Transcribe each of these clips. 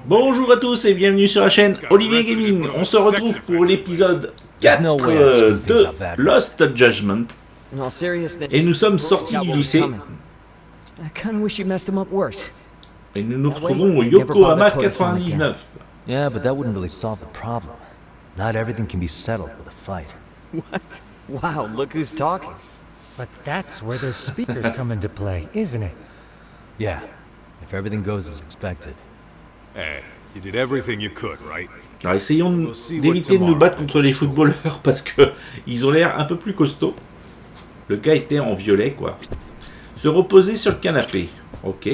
Bonjour à tous et bienvenue sur la chaîne Olivier Gaming. On se retrouve pour l'épisode 4 de Lost Judgment. Et nous sommes sortis du lycée. Et nous nous retrouvons au Yokohama 99. Yeah, but that wouldn't really solve the problem. Not everything can be settled with a fight. What? Wow, look who's talking. But that's where those speakers come into play, isn't it? Yeah, if everything goes as expected. Hey, you did everything you could, right? Alors essayons d'éviter de nous battre contre les footballeurs parce que ils ont l'air un peu plus costauds. Le gars était en violet quoi. Se reposer sur le canapé. Ok.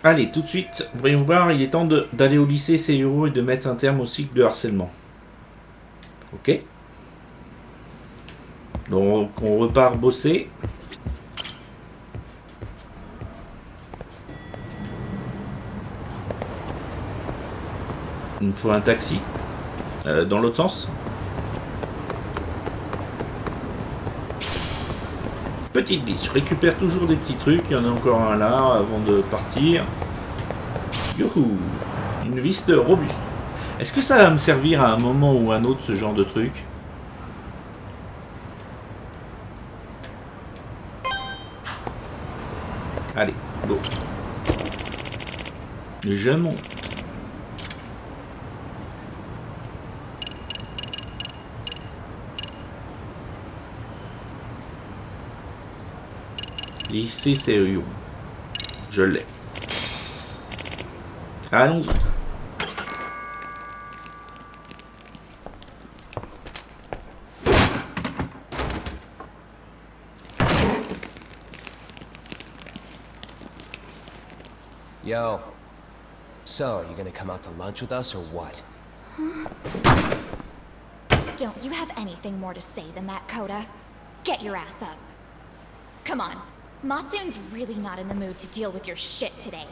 Allez, tout de suite, voyons voir, il est temps d'aller au lycée Seiryo et de mettre un terme au cycle de harcèlement. Ok. Donc on repart bosser. Il me faut un taxi. Dans l'autre sens. Petite biche, je récupère toujours des petits trucs. Il y en a encore un là avant de partir. Youhou! Une vis robuste. Est-ce que ça va me servir à un moment ou un autre ce genre de truc? Allez, go. Je monte. Lycée Seiryo. Je l'ai. Allons-y. Yo. So, you gonna come out to lunch with us or what? Don't you have anything more to say than that, Koda? Get your ass up. Come on. Matsune's really not in the mood to deal with your shit today.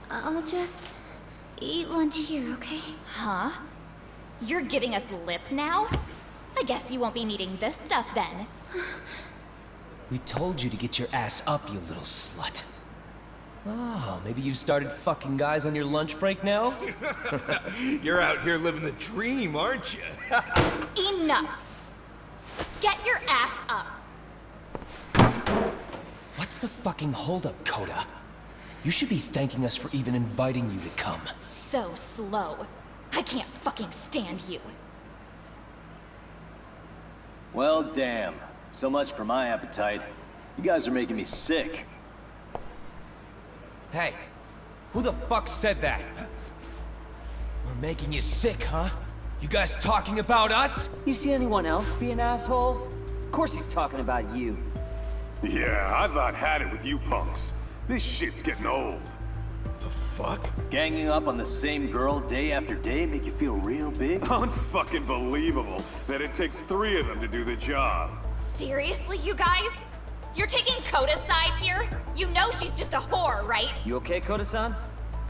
I'll just eat lunch here, okay? Huh? You're giving us lip now? I guess you won't be needing this stuff then. We told you to get your ass up, you little slut. Oh, maybe you started fucking guys on your lunch break now? You're out here living the dream, aren't you? Enough! Get your ass up! What's the fucking holdup, Koda? You should be thanking us for even inviting you to come. So slow. I can't fucking stand you. Well, damn. So much for my appetite. You guys are making me sick. Hey, who the fuck said that? We're making you sick, huh? You guys talking about us? You see anyone else being assholes? Of course he's talking about you. Yeah, I've about had it with you punks. This shit's getting old. The fuck? Ganging up on the same girl day after day make you feel real big? Unfucking believable that it takes 3 of them to do the job. Seriously, you guys? You're taking Koda's side here? You know she's just a whore, right? You okay, Koda-san?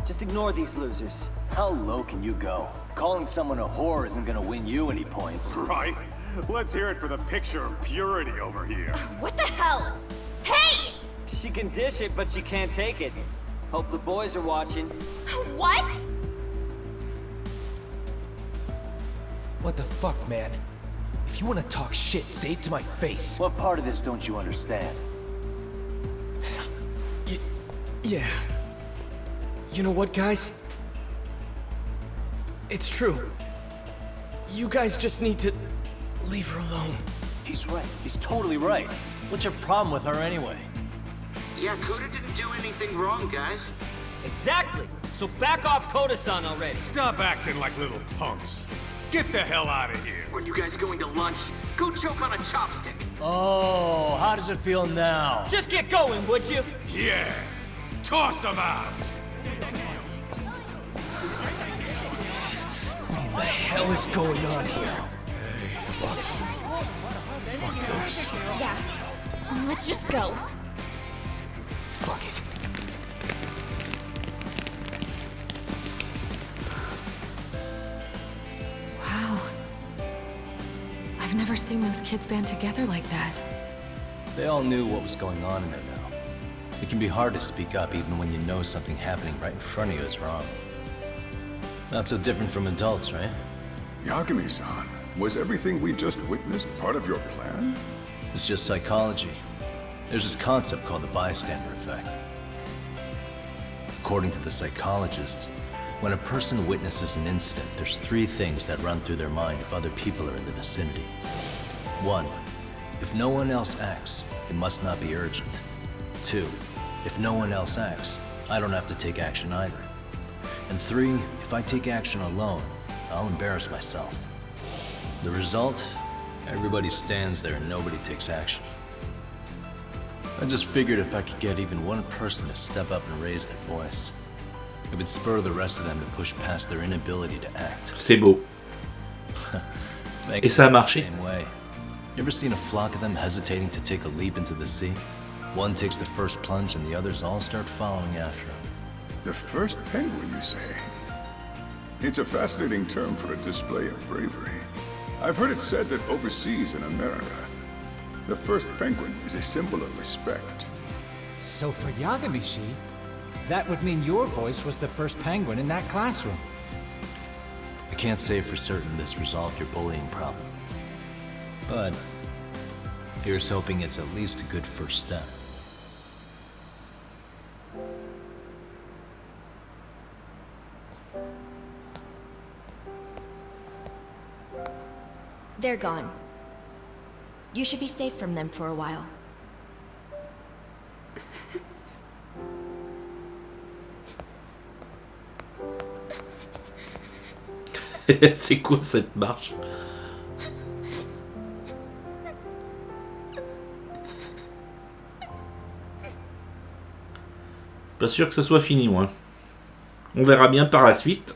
Just ignore these losers. How low can you go? Calling someone a whore isn't gonna win you any points. Right? Let's hear it for the picture of purity over here. What the hell? Hey! She can dish it, but she can't take it. Hope the boys are watching. What? What the fuck, man? If you want to talk shit, say it to my face. What part of this don't you understand? Yeah. You know what, guys? It's true. You guys just need to leave her alone. He's right. He's totally right. What's your problem with her anyway? Yeah, Koda didn't do anything wrong, guys. Exactly. So back off Koda-san already. Stop acting like little punks. Get the hell out of here. When you guys going to lunch, go choke on a chopstick. Oh, how does it feel now? Just get going, would you? Yeah. Toss them out. What in the hell is going on here? Hey, Watson. Fuck this. Yeah. Let's just go. Fuck it. Wow. I've never seen those kids band together like that. They all knew what was going on in there now. It can be hard to speak up even when you know something happening right in front of you is wrong. Not so different from adults, right? Yagami-san, was everything we just witnessed part of your plan? It's just psychology. There's this concept called the bystander effect. According to the psychologists, when a person witnesses an incident, there's 3 things that run through their mind if other people are in the vicinity. 1. If no one else acts, it must not be urgent. 2. If no one else acts, I don't have to take action either. And 3. If I take action alone, I'll embarrass myself. The result? Everybody stands there and nobody takes action. I just figured if I could get even one person to step up and raise their voice, it would spur the rest of them to push past their inability to act. C'est beau. Et ça a marché. Same way. You ever seen a flock of them hesitating to take a leap into the sea? One takes the first plunge and the others all start following after him. The first penguin, you say? It's a fascinating term for a display of bravery. I've heard it said that overseas in America, the first penguin is a symbol of respect. So for Yagami, that would mean your voice was the first penguin in that classroom. I can't say for certain this resolved your bullying problem. But here's hoping it's at least a good first step. They're gone. You should be safe from them for a while. C'est quoi cette marche? Pas sûr que ça soit fini, moi. On verra bien par la suite.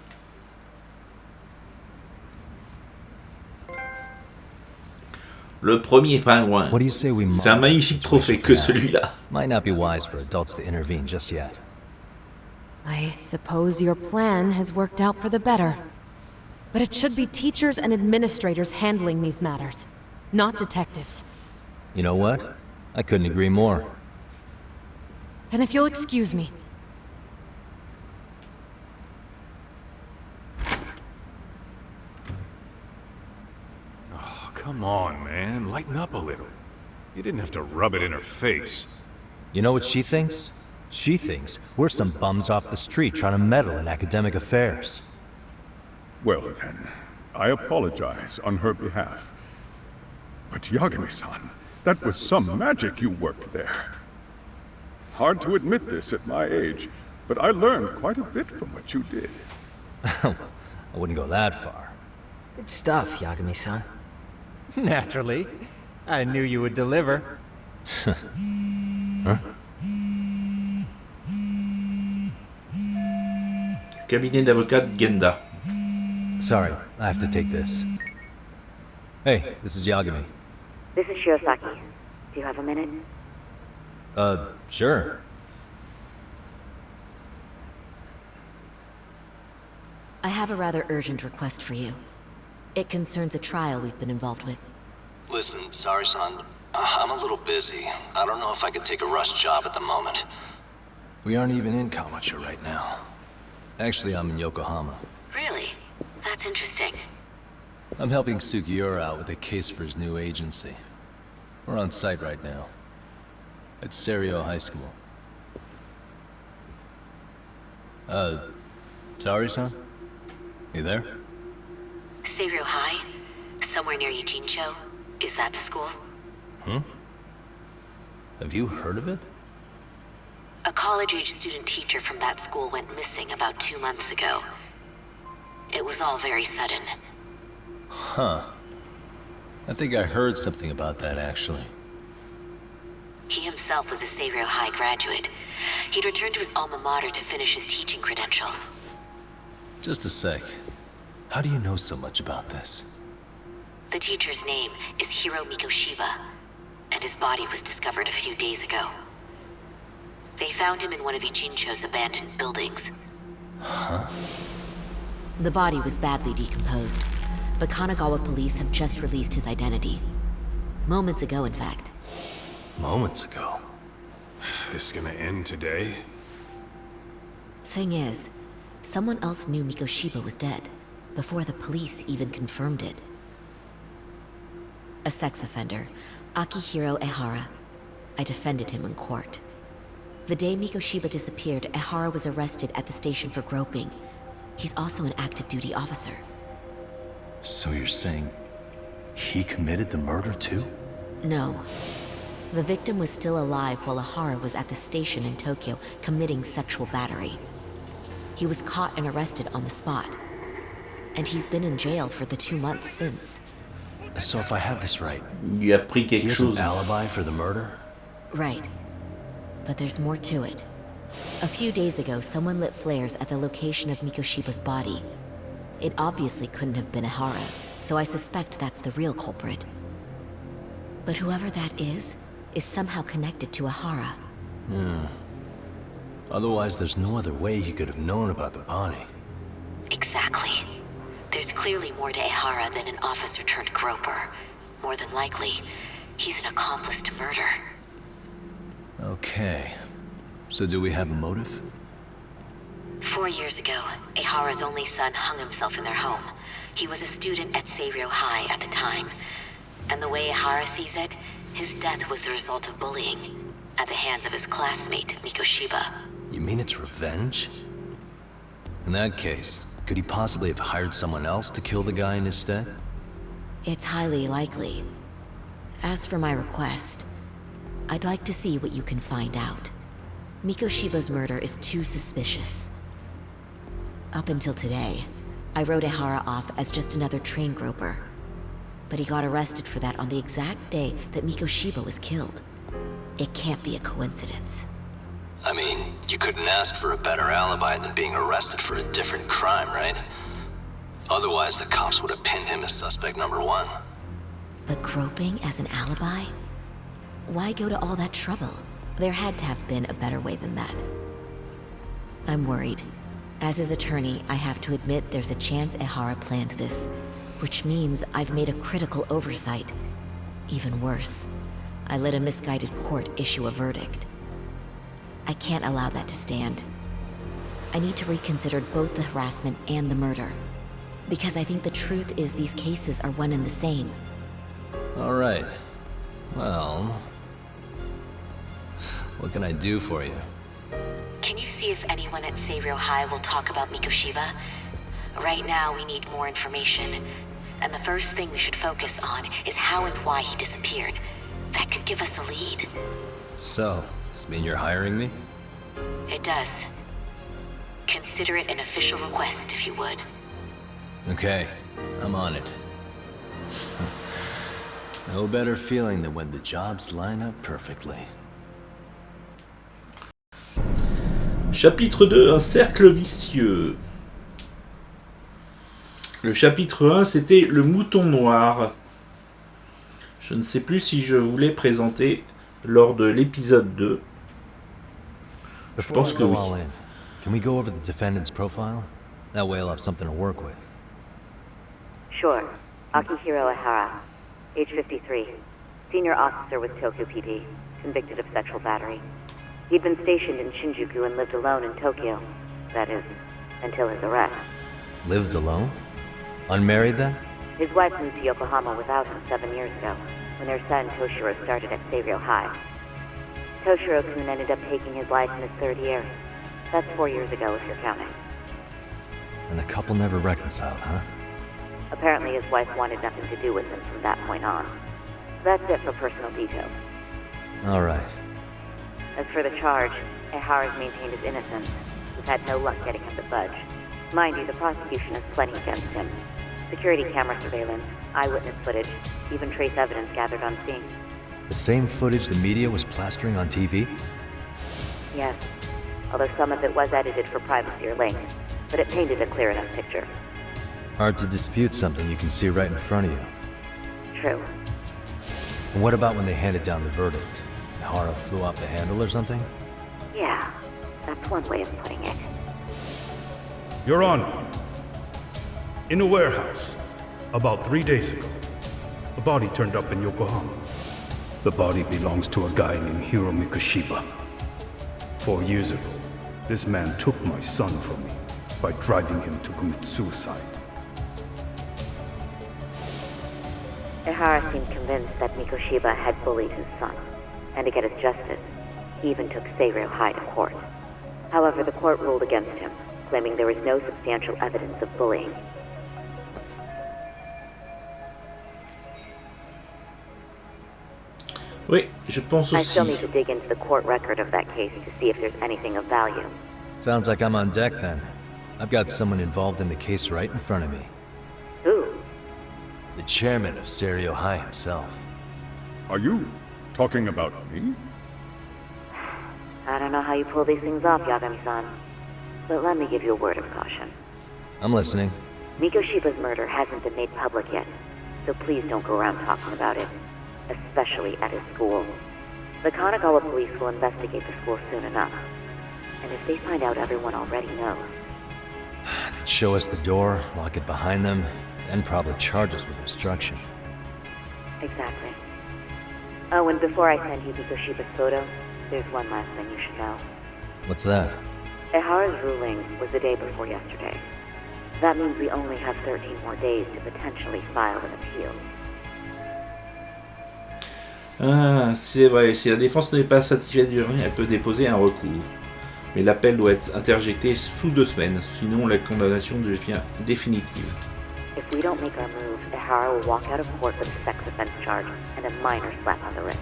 Le premier pingouin. C'est un magnifique trophée que celui-là. Might not be wise for adults to intervene just yet. I suppose your plan has worked out for the better. But it should be teachers and administrators handling these matters, not detectives. You know what? I couldn't agree more. Then if you'll excuse me. Oh, come on, man. Lighten up a little. You didn't have to rub it in her face. You know what she thinks? She thinks we're some bums off the street trying to meddle in academic affairs. Well then, I apologize on her behalf. But Yagami-san, that was some magic you worked there. Hard to admit this at my age, but I learned quite a bit from what you did. I wouldn't go that far. Good stuff, Yagami-san. Naturally. I knew you would deliver. Huh? Cabinet d'avocat de Genda. Sorry, I have to take this. Hey, this is Yagami. This is Shirosaki. Do you have a minute? Sure. I have a rather urgent request for you. It concerns a trial we've been involved with. Listen, sorry, son. I'm a little busy. I don't know if I could take a rush job at the moment. We aren't even in Kawachi right now. Actually, I'm in Yokohama. Really? That's interesting. I'm helping Sugiura out with a case for his new agency. We're on site right now. At Seiryo High School. Sorry, son? You there? Seiryo High? Somewhere near Yijincho? Is that the school? Have you heard of it? A college-age student teacher from that school went missing about 2 months ago. It was all very sudden. Huh. I think I heard something about that, actually. He himself was a Seiryo High graduate. He'd returned to his alma mater to finish his teaching credential. Just a sec. How do you know so much about this? The teacher's name is Hiro Mikoshiba, and his body was discovered a few days ago. They found him in one of Ijincho's abandoned buildings. Huh? The body was badly decomposed, but Kanagawa police have just released his identity. Moments ago, in fact. Moments ago. This gonna end today? Thing is, someone else knew Mikoshiba was dead, before the police even confirmed it. A sex offender, Akihiro Ehara. I defended him in court. The day Mikoshiba disappeared, Ehara was arrested at the station for groping. He's also an active duty officer. So you're saying he committed the murder too? No. The victim was still alive while Ehara was at the station in Tokyo committing sexual battery. He was caught and arrested on the spot. And he's been in jail for the 2 months since. So if I have this right, Il a pris quelque he has chose. an alibi for the murder? Right. But there's more to it. A few days ago, someone lit flares at the location of Mikoshiba's body. It obviously couldn't have been Ehara, so I suspect that's the real culprit. But whoever that is somehow connected to Ehara. Otherwise, there's no other way he could have known about the body. Exactly. There's clearly more to Ehara than an officer turned groper. More than likely, he's an accomplice to murder. Okay. So do we have a motive? 4 years ago, Ehara's only son hung himself in their home. He was a student at Seiryo High at the time. And the way Ehara sees it, his death was the result of bullying at the hands of his classmate, Mikoshiba. You mean it's revenge? In that case, could he possibly have hired someone else to kill the guy in his stead? It's highly likely. As for my request, I'd like to see what you can find out. Mikoshiba's murder is too suspicious. Up until today, I wrote Ehara off as just another train groper. But he got arrested for that on the exact day that Mikoshiba was killed. It can't be a coincidence. I mean, you couldn't ask for a better alibi than being arrested for a different crime, right? Otherwise, the cops would have pinned him as suspect number 1. But groping as an alibi? Why go to all that trouble? There had to have been a better way than that. I'm worried. As his attorney, I have to admit there's a chance Ehara planned this, which means I've made a critical oversight. Even worse, I let a misguided court issue a verdict. I can't allow that to stand. I need to reconsider both the harassment and the murder, because I think the truth is these cases are one and the same. All right. Well, what can I do for you? Can you see if anyone at Seiryo High will talk about Mikoshiba? Right now, we need more information. And the first thing we should focus on is how and why he disappeared. That could give us a lead. So, does this mean you're hiring me? It does. Consider it an official request, if you would. Okay, I'm on it. No better feeling than when the jobs line up perfectly. Chapitre 2, un cercle vicieux. Le chapitre 1, c'était le mouton noir. Je ne sais plus si je vous l'ai présenté lors de l'épisode 2. Je pense que oui. Can we go over the defendant's profile? That way I'll have something to work with. Sure. Akihiro Ehara, age 53, senior officer with Tokyo PD, convicted of sexual battery. He'd been stationed in Shinjuku and lived alone in Tokyo. That is, until his arrest. Lived alone? Unmarried then? His wife moved to Yokohama without him 7 years ago, when their son Toshiro started at Seiryo High. Toshiro-kun ended up taking his life in his 3rd year. That's 4 years ago if you're counting. And the couple never reconciled, huh? Apparently his wife wanted nothing to do with him from that point on. That's it for personal details. All right. As for the charge, Ehara's maintained his innocence. He's had no luck getting him to budge. Mind you, the prosecution has plenty against him. Security camera surveillance, eyewitness footage, even trace evidence gathered on scene. The same footage the media was plastering on TV? Yes, although some of it was edited for privacy or length, but it painted a clear enough picture. Hard to dispute something you can see right in front of you. True. And what about when they handed down the verdict? Ehara flew off the handle or something? Yeah, that's one way of putting it. Your Honor, in a warehouse, about 3 days ago, a body turned up in Yokohama. The body belongs to a guy named Hiro Mikoshiba. 4 years ago, this man took my son from me by driving him to commit suicide. Ihara seemed convinced that Mikoshiba had bullied his son, and to get his justice, he even took Seiryo High to court. However, the court ruled against him, claiming there was no substantial evidence of bullying. Oui, je pense I still aussi. need to dig into the court record of that case to see if there's anything of value. Sounds like I'm on deck then. I've got someone involved in the case right in front of me. Who? The chairman of Seiryo High himself. Are you talking about me? I don't know how you pull these things off, Yagami-san, but let me give you a word of caution. I'm listening. Mikoshiba's murder hasn't been made public yet, so please don't go around talking about it, especially at his school. The Kanagawa police will investigate the school soon enough, and if they find out everyone already knows... They'd show us the door, lock it behind them, then probably charge us with obstruction. Exactly. Oh, and before I send you Mikoshiba's photo, there's one last thing you should know. What's that? Ihara's ruling was the day before yesterday. That means we only have 13 more days to potentially file an appeal. Ah, c'est vrai, si la défense n'est pas satisfaite du rien, elle peut déposer un recours. Mais l'appel doit être interjecté sous 2 semaines, sinon la condamnation devient définitive. If we don't make our move, Ihara will walk out of court with a sex offense charge and a minor slap on the wrist.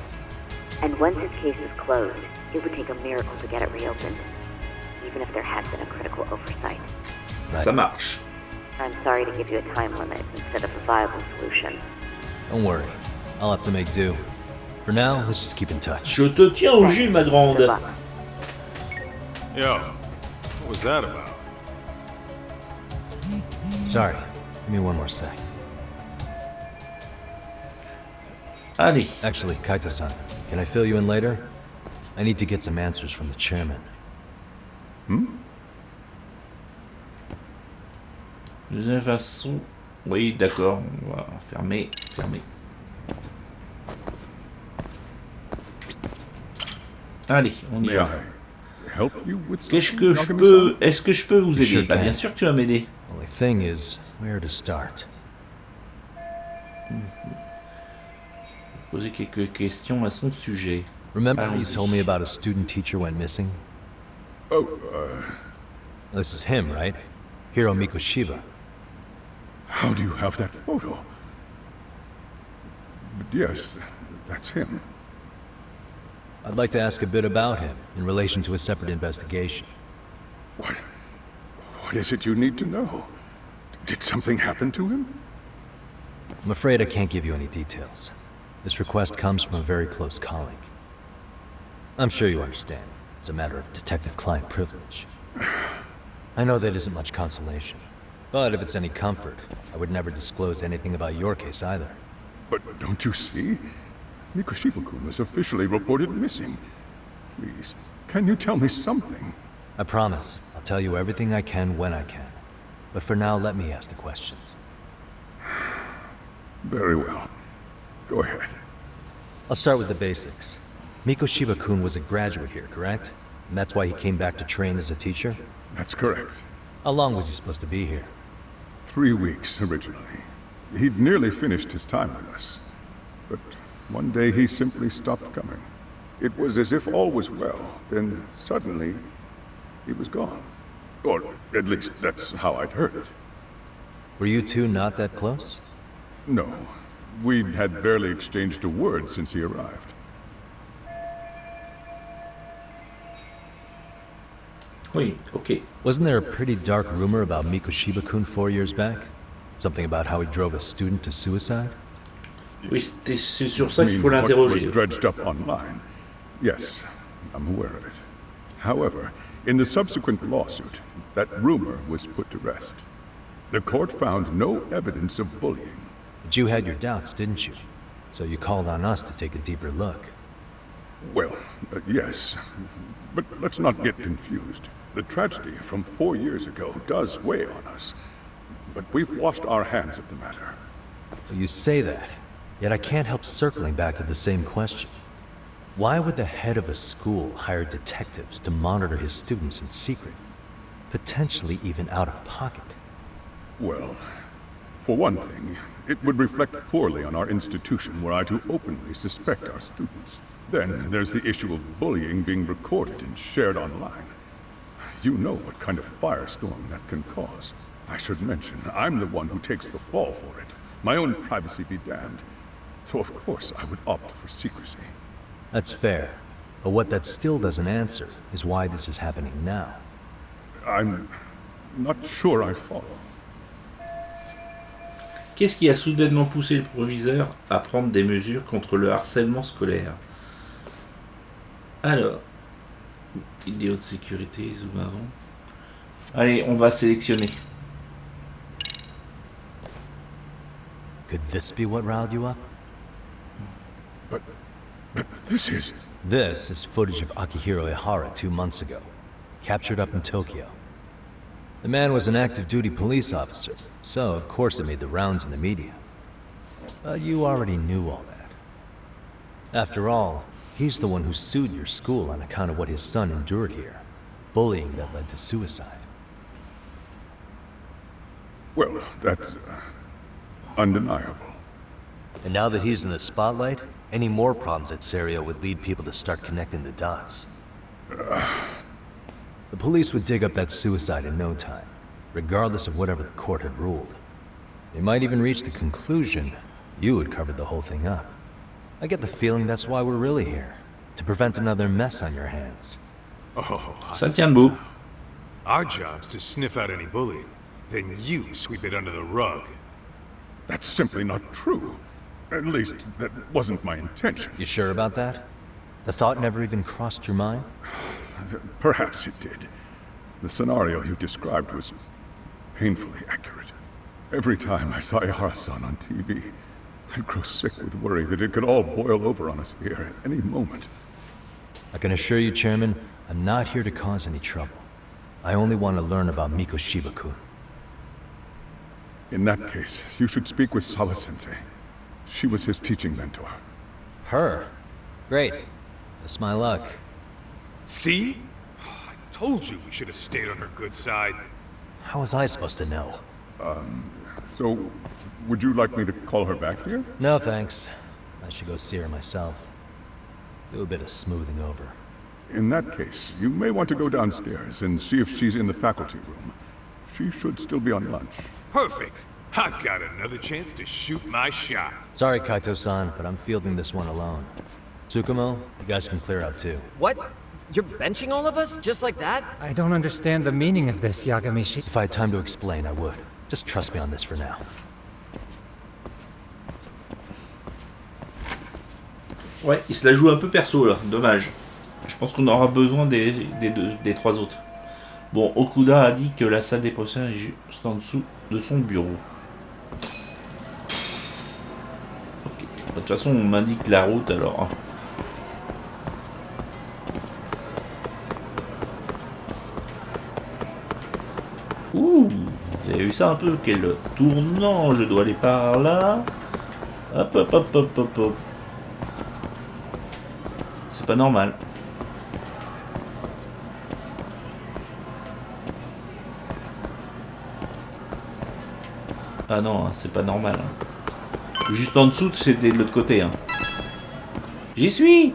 And once his case is closed, it would take a miracle to get it reopened, even if there had been a critical oversight. Ça marche. I'm sorry to give you a time limit instead of a viable solution. Don't worry. I'll have to make do. For now, let's just keep in touch. Je te tiens au jus, ma grande. Yo, what was that about? Sorry. Give me one more sec. Allez. Actually, Kaito-san, can I fill you in later? I need to get some answers from the chairman. De toute façon... Oui, d'accord, on va fermer. Allez, on y va. Est-ce que je peux vous aider? Bah, bien sûr que tu vas m'aider. Only thing is, where to start? Poser quelques questions à son sujet. Remember how you told me about a student teacher went missing? Oh, This is him, right? Hiro Mikoshiba. How do you have that photo? But yes, that's him. I'd like to ask a bit about him in relation to a separate investigation. What is it you need to know? Did something happen to him? I'm afraid I can't give you any details. This request comes from a very close colleague. I'm sure you understand. It's a matter of detective-client privilege. I know that isn't much consolation. But if it's any comfort, I would never disclose anything about your case either. But don't you see? Mikoshiba-kun was officially reported missing. Please, can you tell me something? I promise. I'll tell you everything I can when I can. But for now, let me ask the questions. Very well. Go ahead. I'll start with the basics. Mikoshiba-kun was a graduate here, correct? And that's why he came back to train as a teacher? That's correct. How long was he supposed to be here? 3 weeks, originally. He'd nearly finished his time with us. But one day he simply stopped coming. It was as if all was well, then suddenly he was gone. Or at least that's how I'd heard it. Were you two not that close? No. We'd had barely exchanged a word since he arrived. Oui, okay. Wasn't there a pretty dark rumor about Mikoshiba-kun 4 years back? Something about how he drove a student to suicide? Oui, c'est sur ça qu'il faut l'interroger. Was dredged up online. Yes, I'm aware of it. However, in the subsequent lawsuit, that rumor was put to rest. The court found no evidence of bullying. But you had your doubts, didn't you? So you called on us to take a deeper look. Well, yes. But let's not get confused. The tragedy from 4 years ago does weigh on us. But we've washed our hands of the matter. So you say that. Yet I can't help circling back to the same question. Why would the head of a school hire detectives to monitor his students in secret? Potentially even out of pocket. Well, for one thing, it would reflect poorly on our institution were I to openly suspect our students. Then there's the issue of bullying being recorded and shared online. You know what kind of firestorm that can cause. I should mention, I'm the one who takes the fall for it. My own privacy be damned. So of course I would opt for secrecy. That's fair. But what that still doesn't answer is why this is happening now. I'm not sure I follow. Qu'est-ce qui a soudainement poussé le proviseur à prendre des mesures contre le harcèlement scolaire? Alors, vidéo de sécurité, zoom avant. Allez, on va sélectionner. Could this be what riled you up? But this is... This is footage of Akihiro Ihara 2 months ago, captured up in Tokyo. The man was an active-duty police officer, so of course it made the rounds in the media. But you already knew all that. After all, he's the one who sued your school on account of what his son endured here. Bullying that led to suicide. Well, that's undeniable. And now that he's in the spotlight, any more problems at Seiryo would lead people to start connecting the dots. The police would dig up that suicide in no time, regardless of whatever the court had ruled. They might even reach the conclusion you had covered the whole thing up. I get the feeling that's why we're really here, to prevent another mess on your hands. Oh, Ça tient debout. Our job's to sniff out any bullying. Then you sweep it under the rug. That's simply not true. At least, that wasn't my intention. You sure about that? The thought never even crossed your mind? Perhaps it did. The scenario you described was painfully accurate. Every time I saw Ihara-san on TV, I'd grow sick with worry that it could all boil over on us here at any moment. I can assure you, Chairman, I'm not here to cause any trouble. I only want to learn about Mikoshiba-kun. In that case, you should speak with Sawa-sensei. She was his teaching mentor. Her? Great. That's my luck. See? I told you we should have stayed on her good side. How was I supposed to know? So, would you like me to call her back here? No, thanks. I should go see her myself. Do a bit of smoothing over. In that case, you may want to go downstairs and see if she's in the faculty room. She should still be on lunch. Perfect. I've got another chance to shoot my shot. Sorry, Kaito-san, but I'm fielding this one alone. Tsukumo, you guys can clear out too. What? You're benching all of us? Just like that? I don't understand the meaning of this, Yagami. If I had time to explain, I would. Just trust me on this for now. Ouais, il se la joue un peu perso là, dommage. Je pense qu'on aura besoin des trois autres. Bon, Okuda a dit que la salle des professeurs est juste en dessous de son bureau. Ok, de toute façon on m'indique la route alors. Ouh, vous avez vu ça un peu? Quel tournant! Je dois aller par là. Hop hop hop hop hop hop. C'est pas normal. Ah non, c'est pas normal. Juste en dessous, c'était de l'autre côté. Hein. J'y suis!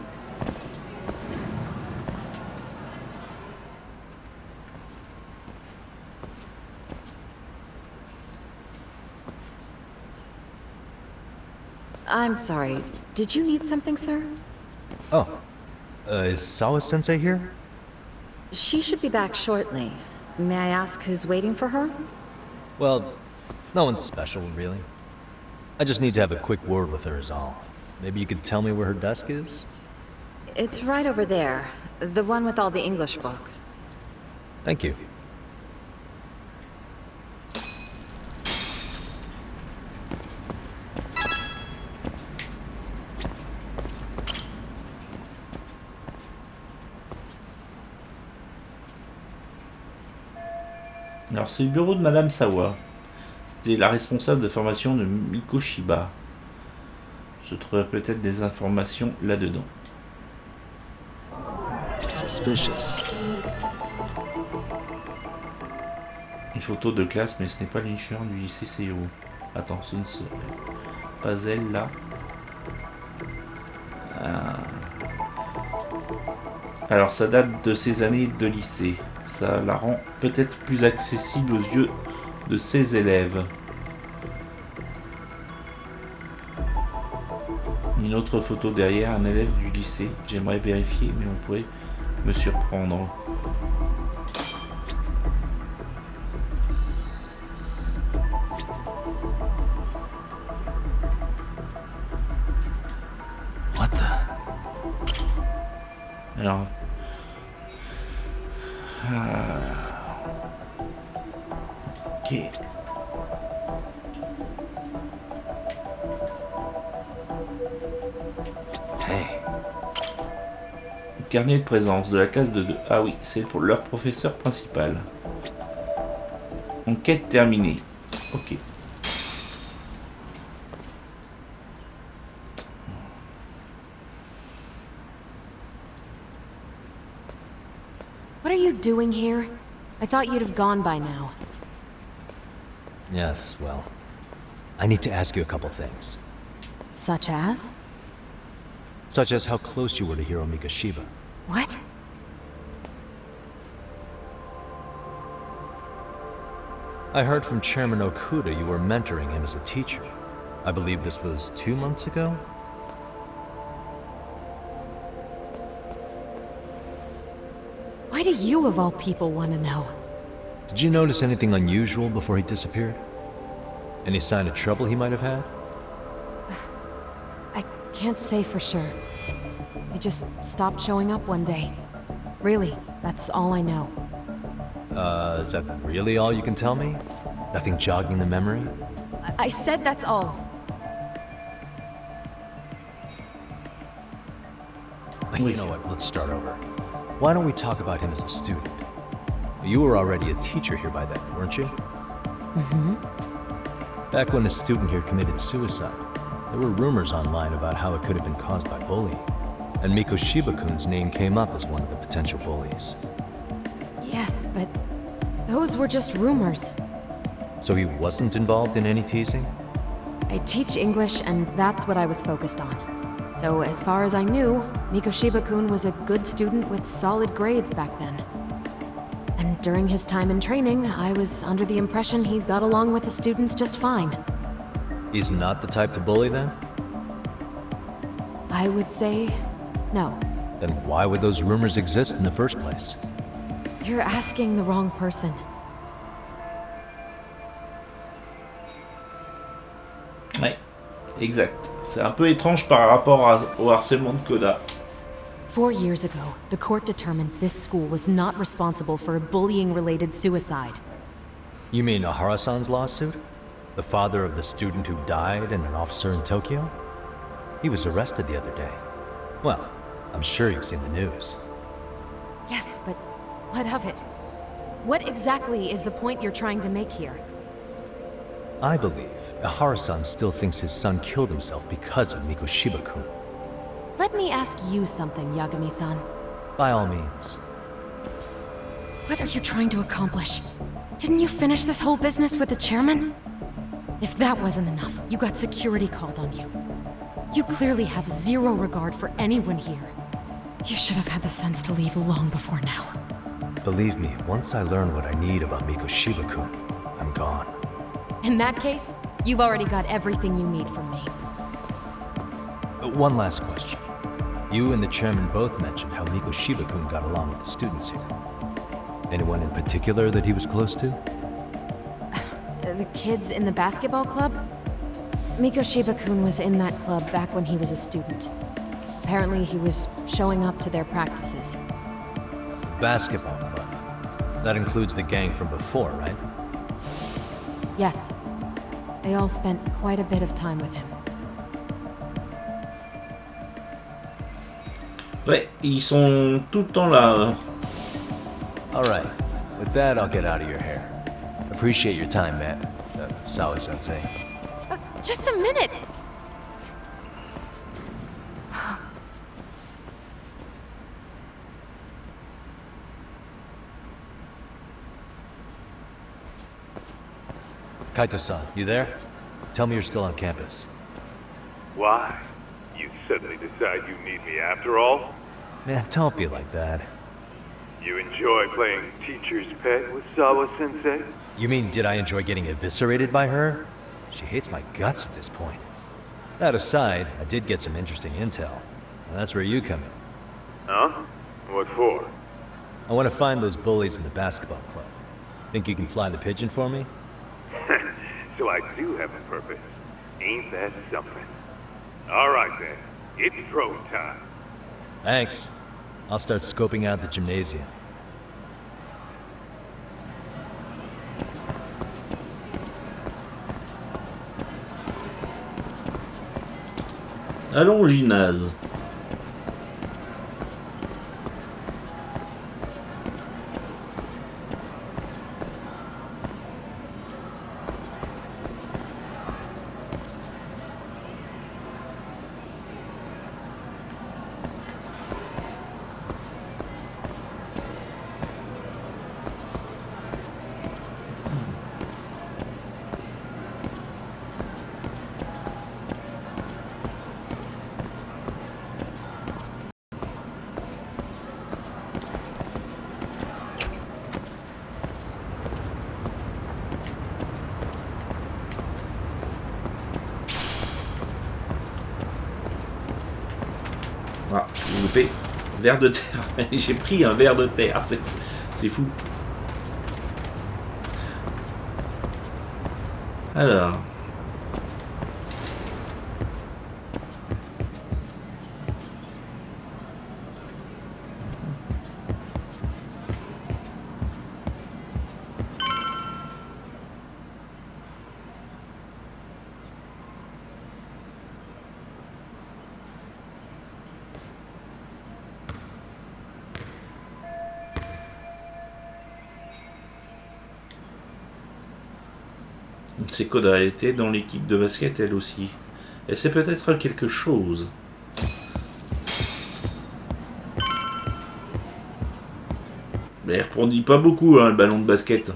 I'm sorry. Did you need something, sir? Oh. Is Sawa-sensei here? She should be back shortly. May I ask who's waiting for her? Well, no one's special, really. I just need to have a quick word with her is all. Maybe you could tell me where her desk is? It's right over there. The one with all the English books. Thank you. Alors c'est le bureau de Madame Sawa. C'était la responsable de formation de Mikoshiba. se trouverait peut-être des informations là-dedans. Suspicious. Une photo de classe, mais ce n'est pas l'uniforme du lycée Seiryo. Attends, ce ne serait pas elle là. Ah. Alors ça date de ses années de lycée. Ça la rend peut-être plus accessible aux yeux de ses élèves. Une autre photo derrière, un élève du lycée. J'aimerais vérifier, mais on pourrait me surprendre. What the? Alors... Ok. Hey. Carnet de présence de la classe de 2. Ah oui, c'est pour leur professeur principal. Enquête terminée. Ok. What are you doing here? I thought you'd have gone by now. Yes, well, I need to ask you a couple things. Such as? Such as how close you were to Hiro Mikoshiba. What? I heard from Chairman Okuda you were mentoring him as a teacher. I believe this was 2 months ago? Why do you of all people want to know? Did you notice anything unusual before he disappeared? Any sign of trouble he might have had? I can't say for sure. He just stopped showing up one day. Really, that's all I know. Is that really all you can tell me? Nothing jogging the memory? I said that's all. You know what, let's start over. Why don't we talk about him as a student? You were already a teacher here by then, weren't you? Mm-hmm. Back when a student here committed suicide, there were rumors online about how it could have been caused by bullying. And Mikoshiba-kun's name came up as one of the potential bullies. Yes, but those were just rumors. So he wasn't involved in any teasing? I teach English, and that's what I was focused on. So as far as I knew, Mikoshiba-kun was a good student with solid grades back then. And during his time in training, I was under the impression he got along with the students just fine. He's not the type to bully then? I would say no. Then why would those rumors exist in the first place? You're asking the wrong person. Ouais, exact. C'est un peu étrange par rapport au harcèlement de Koda. 4 years ago, the court determined this school was not responsible for a bullying-related suicide. You mean Ahara-san's lawsuit? The father of the student who died and an officer in Tokyo? He was arrested the other day. Well, I'm sure you've seen the news. Yes, but what of it? What exactly is the point you're trying to make here? I believe Ahara-san still thinks his son killed himself because of Mikoshiba-kun. Let me ask you something, Yagami-san. By all means. What are you trying to accomplish? Didn't you finish this whole business with the chairman? If that wasn't enough, you got security called on you. You clearly have zero regard for anyone here. You should have had the sense to leave long before now. Believe me, once I learn what I need about Mikoshiba-kun, I'm gone. In that case, you've already got everything you need from me. One last question. You and the chairman both mentioned how Mikoshiba-kun got along with the students here. Anyone in particular that he was close to? The kids in the basketball club? Mikoshiba-kun was in that club back when he was a student. Apparently he was showing up to their practices. Basketball club. That includes the gang from before, right? Yes. They all spent quite a bit of time with him. Ouais, ils sont tout le temps là. Alright, with that I'll get out of your hair. Appreciate your time, man. Sawa-sensei. Just a minute! Kaito-san, you there? Tell me you're still on campus. Why? You suddenly decide you need me after all? Man, don't be like that. You enjoy playing teacher's pet with Sawa-sensei? You mean, did I enjoy getting eviscerated by her? She hates my guts at this point. That aside, I did get some interesting intel. And that's where you come in. Huh? What for? I want to find those bullies in the basketball club. Think you can fly the pigeon for me? So I do have a purpose. Ain't that something? Alright then, it's throw time. Thanks. I'll start scoping out the gymnasium. Allons au gymnase. Ah, j'ai loupé. Verre de terre. J'ai pris un verre de terre. C'est fou. Alors. Sekoda était dans l'équipe de basket elle aussi. Et c'est peut-être quelque chose. Mais elle répondit pas beaucoup hein, le ballon de basket.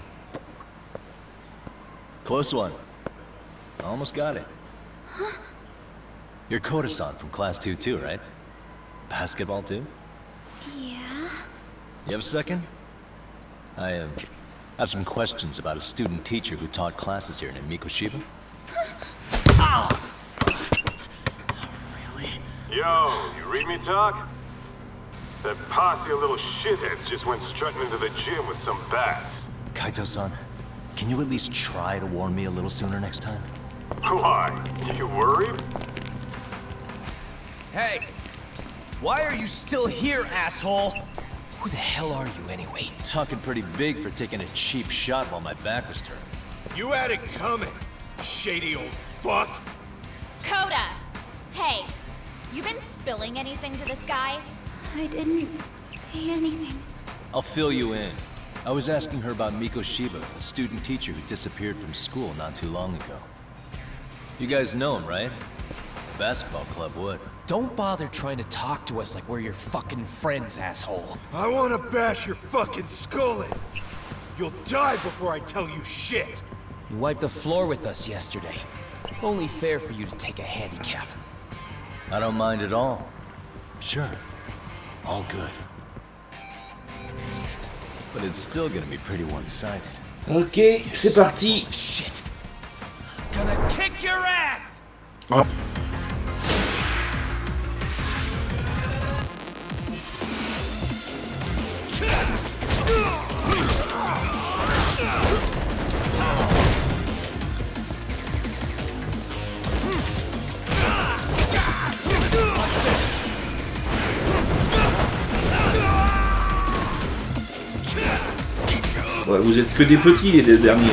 Close one. Almost got it. You're Koda-san from class 2 too, right? Basketball too? Yeah? You have a second? I have some questions about a student teacher who taught classes here named Mikoshiba. Really? Yo, you read me talk? That posse of little shitheads just went strutting into the gym with some bats. Kaito-san, can you at least try to warn me a little sooner next time? Why? You worried? Hey! Why are you still here, asshole? Who the hell are you anyway? Talking pretty big for taking a cheap shot while my back was turned. You had it coming, shady old fuck. Coda! Hey, you been spilling anything to this guy? I didn't say anything. I'll fill you in. I was asking her about Mikoshiba, a student teacher who disappeared from school not too long ago. You guys know him, right? The basketball club would. Don't bother trying to talk to us like we're your fucking friends, asshole. I wanna bash your fucking skull in. You'll die before I tell you shit. You wiped the floor with us yesterday. Only fair for you to take a handicap. I don't mind at all. Sure. All good. But it's still gonna be pretty one-sided. Ok, c'est parti. Shit. I'm gonna kick your ass! Oh. Ouais, vous êtes que des petits les deux derniers.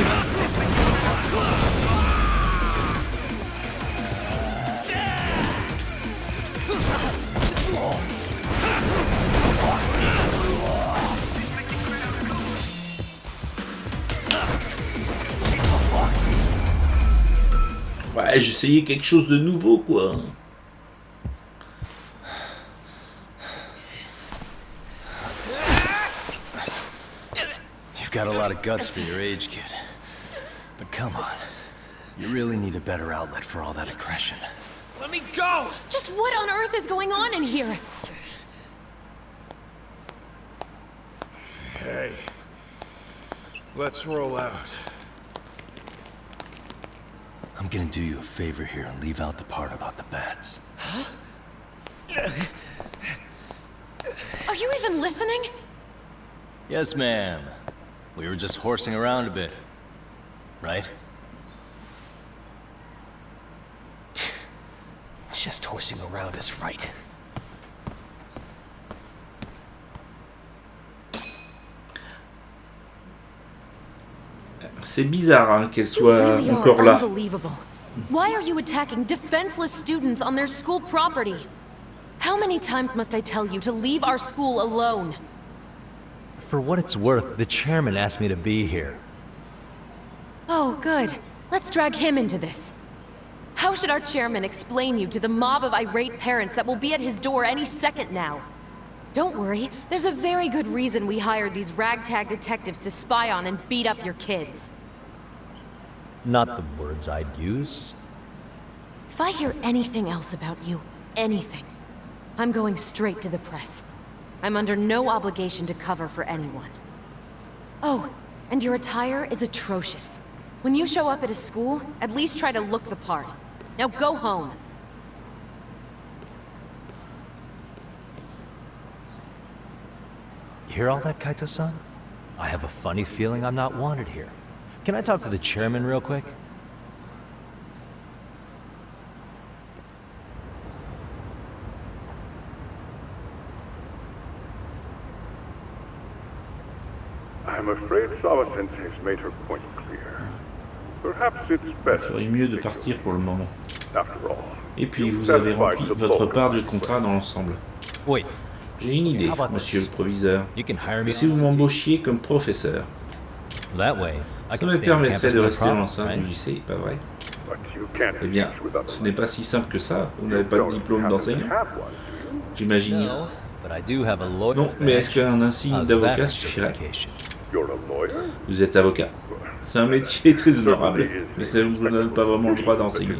Ouais, j'essayais quelque chose de nouveau, quoi. You've got a lot of guts for your age, kid. But come on. You really need a better outlet for all that aggression. Let me go! Just what on earth is going on in here? Hey. Let's roll out. I'm gonna do you a favor here and leave out the part about the bats. Are you even listening? Yes, ma'am. We were just horsing around a bit. Right? Just horsing around is right. C'est bizarre hein, qu'elle soit You really encore are là. unbelievable. Why are you attacking defenseless students on their school property? How many times must I tell you to leave our school alone? For what it's worth, the chairman asked me to be here. Oh, good. Let's drag him into this. How should our chairman explain you to the mob of irate parents that will be at his door any second now? Don't worry, there's a very good reason we hired these ragtag detectives to spy on and beat up your kids. Not the words I'd use. If I hear anything else about you, anything, I'm going straight to the press. I'm under no obligation to cover for anyone. Oh, and your attire is atrocious. When you show up at a school, at least try to look the part. Now go home. You hear all that, Kaito-san? I have a funny feeling I'm not wanted here. Can I talk to the chairman real quick? I'm afraid Sawa-sensei's made her point clear. Perhaps it's Il better. ferait mieux de partir pour le moment. After all, Et puis vous avez rempli votre part du contrat dans l'ensemble. Oui. J'ai une idée, monsieur le proviseur. Et si vous m'embauchiez comme professeur? Ça me permettrait de rester dans l'enceinte du lycée, pas vrai? Eh bien, ce n'est pas si simple que ça. Vous n'avez pas de diplôme d'enseignant. J'imagine. Non, mais est-ce qu'un insigne d'avocat suffirait? Vous êtes avocat. C'est un métier très honorable, mais ça ne vous donne pas vraiment le droit d'enseigner.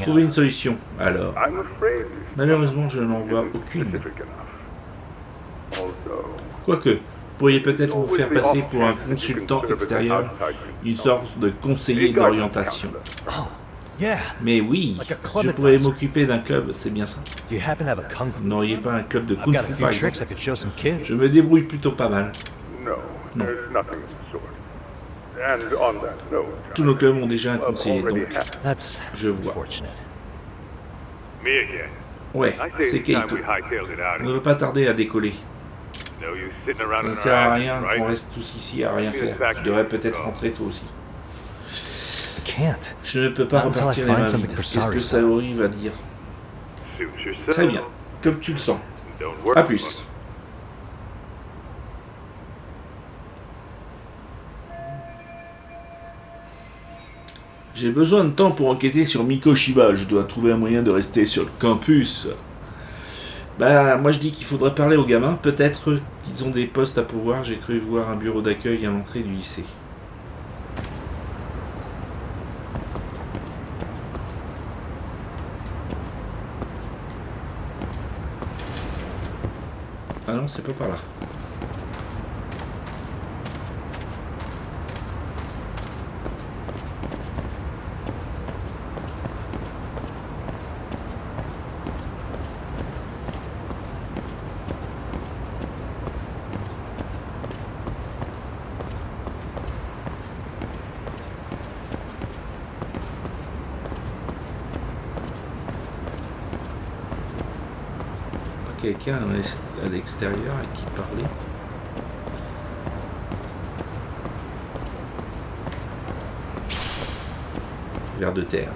Trouvez une solution, alors. Malheureusement, je n'en vois aucune. Quoique, vous pourriez peut-être vous faire passer pour un consultant extérieur, une sorte de conseiller d'orientation. Mais oui, je pourrais m'occuper d'un club, c'est bien ça. Vous n'auriez pas un club de kung fu par exemple? Je me débrouille plutôt pas mal. Non. Tous nos clubs ont déjà un conseiller, donc je vois. Ouais, c'est Keito. On ne va pas tarder à décoller. Ça ne sert à rien qu'on reste tous ici à rien faire. Je devrais peut-être rentrer toi aussi. Je ne peux pas repartir les mains vides. Qu'est-ce que Saori va dire? Très bien, comme tu le sens. A plus. J'ai besoin de temps pour enquêter sur Mikoshiba. Je dois trouver un moyen de rester sur le campus. Bah, moi je dis qu'il faudrait parler aux gamins. Peut-être qu'ils ont des postes à pourvoir. J'ai cru voir un bureau d'accueil à l'entrée du lycée. Ah non, c'est pas par là. Quelqu'un à l'extérieur et qui parlait. Vers de terre.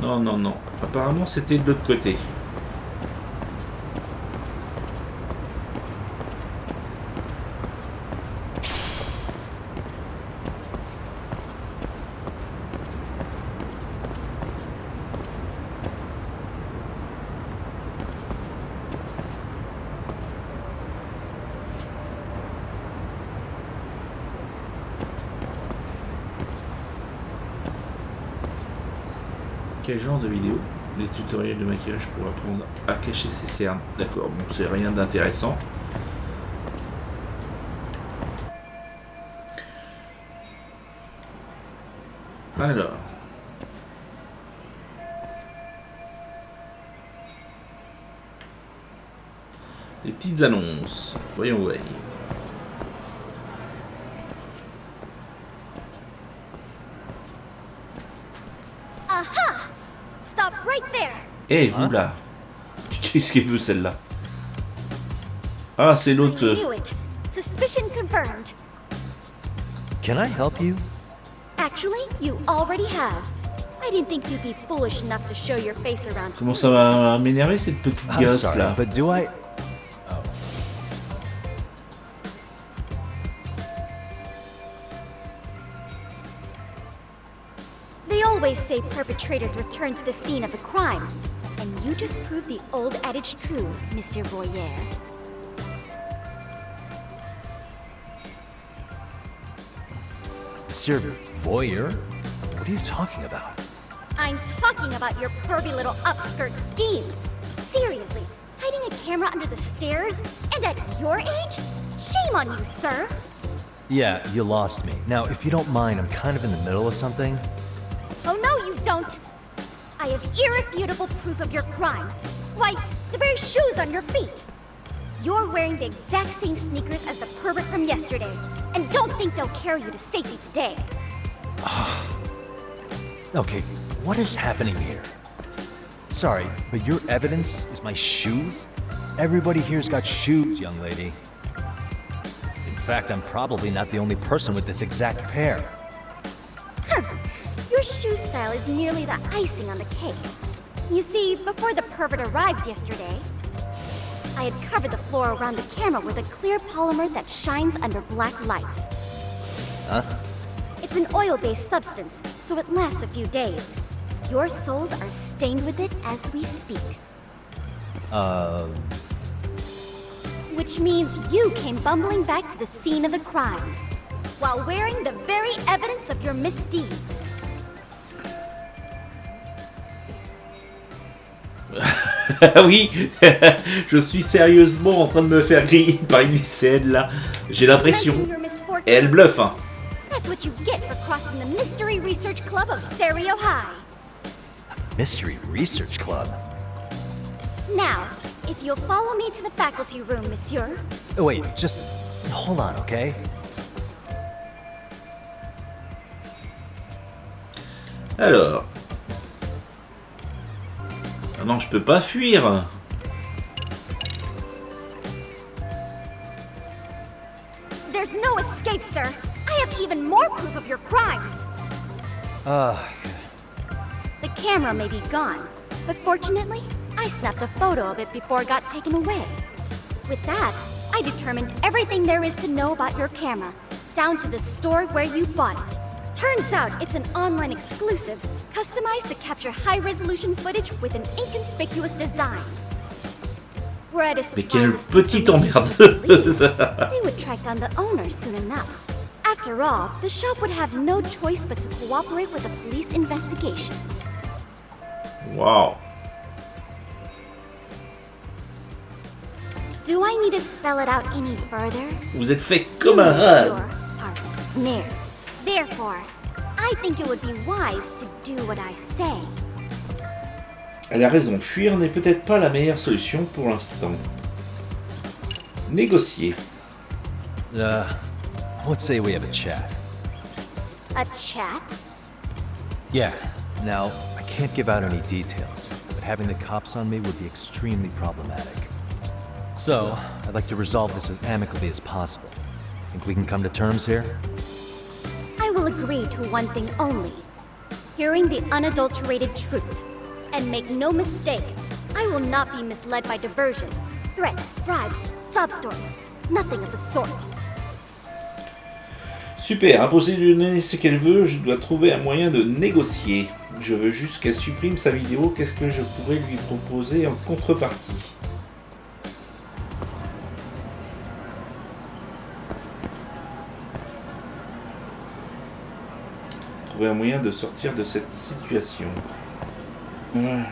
Non, non, non. Apparemment, c'était de l'autre côté. Quel genre de vidéo? Des tutoriels de maquillage pour apprendre à cacher ses cernes. D'accord, bon, c'est rien d'intéressant. Alors. Des petites annonces. Voyons voir. Aha! Stop right there. Eh, vous là. Qu'est-ce qu'elle veut celle-là? Ah, c'est l'autre. Knew it. Suspicion confirmed. Can I help you? Actually, you already have. I didn't think you'd be foolish enough to show your face around. Comment ça va m'énerver cette petite gosse sorry, là? but do I... They always say perpetrators return to the scene of the crime. And you just proved the old adage true, Monsieur Boyer. Monsieur Voyeur? What are you talking about? I'm talking about your pervy little upskirt scheme. Seriously, hiding a camera under the stairs? And at your age? Shame on you, sir. Yeah, you lost me. Now, if you don't mind, I'm kind of in the middle of something. Oh no, you don't! I have irrefutable proof of your crime. Why, the very shoes on your feet. You're wearing the exact same sneakers as the pervert from yesterday. And don't think they'll carry you to safety today. Okay, what is happening here? Sorry, but your evidence is my shoes? Everybody here's got shoes, young lady. In fact, I'm probably not the only person with this exact pair. Your shoe style is merely the icing on the cake. You see, before the pervert arrived yesterday, I had covered the floor around the camera with a clear polymer that shines under black light. Huh? It's an oil-based substance, so it lasts a few days. Your soles are stained with it as we speak. Which means you came bumbling back to the scene of the crime, while wearing the very evidence of your misdeeds. Oui, je suis sérieusement en train de me faire griller par une lycéenne là. J'ai l'impression. Et elle bluffe, hein. That's what you get for crossing the Mystery Research Club of Seiryo High. Mystery Research Club? Now, if you'll follow me to the faculty room, monsieur. Oh, wait, just hold on, okay? Alors. Ah non, je peux pas fuir. There's no escape, sir. I have even more proof of your crimes. The camera may be gone, but fortunately, I snapped a photo of it before it got taken away. With that, I determined everything there is to know about your camera, down to the store where you bought it. Turns out it's an online exclusive, customized to capture high-resolution footage with an inconspicuous design. Were I to Mais quelle supply petite this information to the police, emmerdeuse. they would track down the owner soon enough. After all, the shop would have no choice but to cooperate with the police investigation. Wow. Do I need to spell it out any further? Vous êtes fait comme un rat. You, are ensnared. Therefore, I think it would be wise to do what I say. Elle a raison, fuir n'est peut-être pas la meilleure solution pour l'instant. Négocier. Let's say we have a chat. A chat? Yeah. Now, I can't give out any details, but having the cops on me would be extremely problematic. So, I'd like to resolve this as amicably as possible. Think we can come to terms here? I will agree to one thing only. Hearing the unadulterated truth. And make no mistake, I will not be misled by diversion, threats, bribes, sob stories. Nothing of the sort. Super, imposer de lui donner ce qu'elle veut, je dois trouver un moyen de négocier. Je veux juste qu'elle supprime sa vidéo, qu'est-ce que je pourrais lui proposer en contrepartie? Trouver un moyen de sortir de cette situation. Ouais.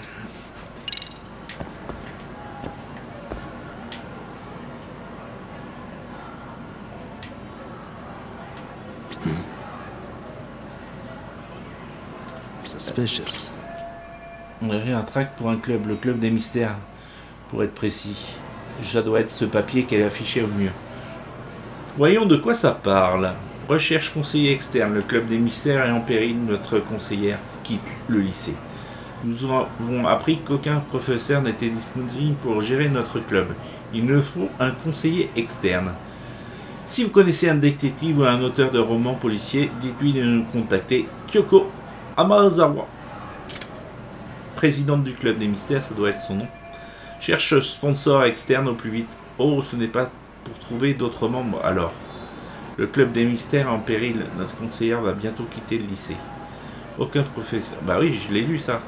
Suspicious. On dirait un tract pour un club, le club des mystères, pour être précis. Ça doit être ce papier qu'elle a affiché au mur. Voyons de quoi ça parle. Recherche conseiller externe, le club des mystères est en péril, notre conseillère quitte le lycée. Nous avons appris qu'aucun professeur n'était disponible pour gérer notre club. Il nous faut un conseiller externe. Si vous connaissez un détective ou un auteur de romans policiers, dites-lui de nous contacter. Kyoko Amazawa, présidente du club des mystères, ça doit être son nom. Cherche sponsor externe au plus vite. Oh, ce n'est pas pour trouver d'autres membres alors. Le club des mystères est en péril. Notre conseillère va bientôt quitter le lycée. Aucun professeur. Bah oui, je l'ai lu ça.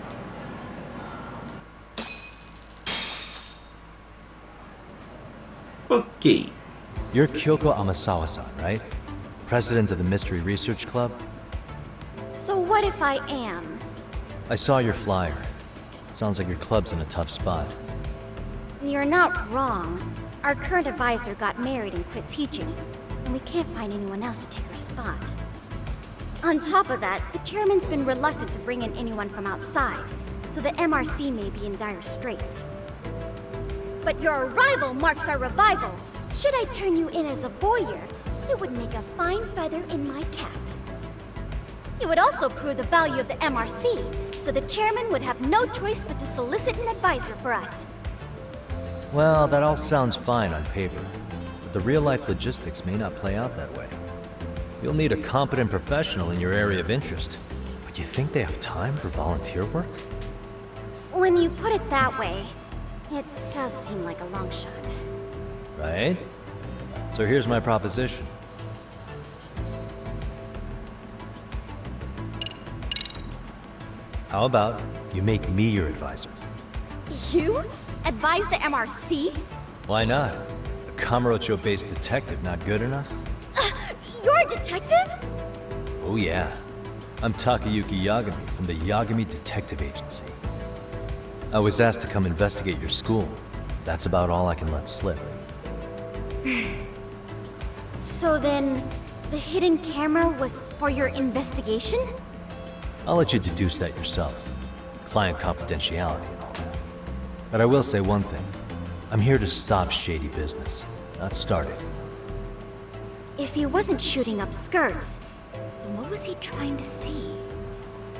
Ok. You're Kyoko Amasawa-san, right? President of the Mystery Research Club? So what if I am? I saw your flyer. Sounds like your club's in a tough spot. You're not wrong. Our current advisor got married and quit teaching, and we can't find anyone else to take her spot. On top of that, the chairman's been reluctant to bring in anyone from outside, so the MRC may be in dire straits. But your arrival marks our revival. Should I turn you in as a voyeur, it would make a fine feather in my cap. It would also prove the value of the MRC, so the chairman would have no choice but to solicit an advisor for us. Well, that all sounds fine on paper, but the real-life logistics may not play out that way. You'll need a competent professional in your area of interest, but you think they have time for volunteer work? When you put it that way, it does seem like a long shot. Right? So here's my proposition. How about you make me your advisor? You? Advise the MRC? Why not? A Kamurocho-based detective not good enough? You're a detective? Oh yeah. I'm Takayuki Yagami from the Yagami Detective Agency. I was asked to come investigate your school. That's about all I can let slip. So then, the hidden camera was for your investigation? I'll let you deduce that yourself. Client confidentiality and all that. But I will say one thing. I'm here to stop shady business, not start it. If he wasn't shooting up skirts, then what was he trying to see?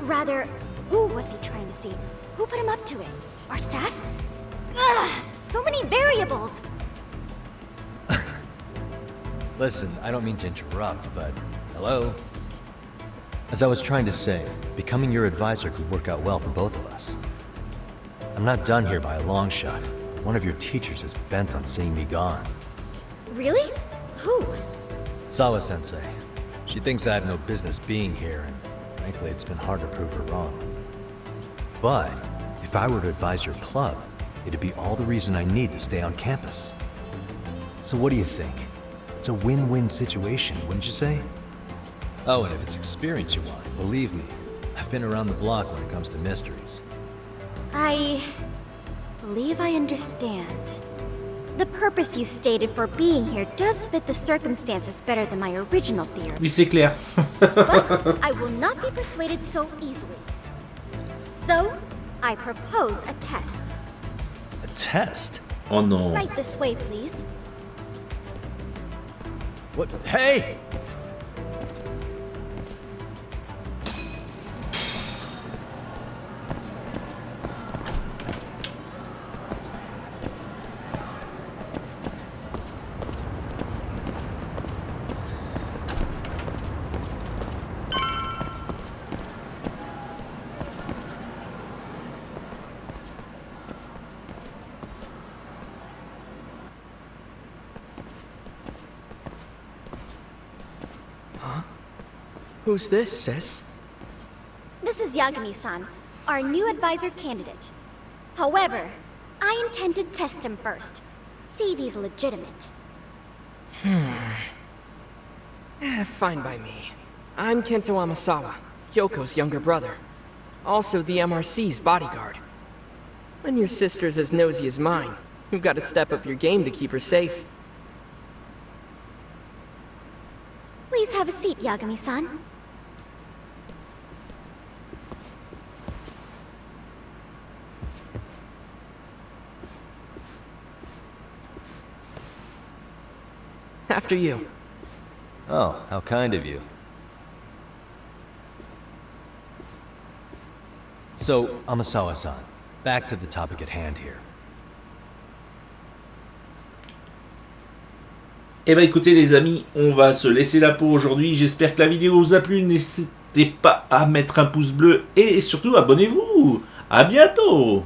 Rather, who was he trying to see? Who put him up to it? Our staff? Ugh, so many variables! Listen, I don't mean to interrupt, but hello? As I was trying to say, becoming your advisor could work out well for both of us. I'm not done here by a long shot. One of your teachers is bent on seeing me gone. Really? Who? Sawa-sensei. She thinks I have no business being here, and frankly, it's been hard to prove her wrong. But if I were to advise your club, it'd be all the reason I need to stay on campus. So what do you think? It's a win-win situation, wouldn't you say? Oh, and if it's experience you want, believe me, I've been around the block when it comes to mysteries. I believe I understand. The purpose you stated for being here does fit the circumstances better than my original theory. Oui, c'est clair. But I will not be persuaded so easily. So, I propose a test. A test? Oh no. Right this way, please. What? Hey! Who's this, sis? This is Yagami-san, our new advisor candidate. However, I intend to test him first. See if he's legitimate. Fine by me. I'm Kento Amasawa, Kyoko's younger brother. Also the MRC's bodyguard. When your sister's as nosy as mine, you've got to step up your game to keep her safe. Please have a seat, Yagami-san. After you. Oh, how kind of you. So, Amasawa-san, back to the topic at hand here. Eh ben écoutez les amis, on va se laisser là pour aujourd'hui. J'espère que la vidéo vous a plu. N'hésitez pas à mettre un pouce bleu et surtout abonnez-vous. À bientôt.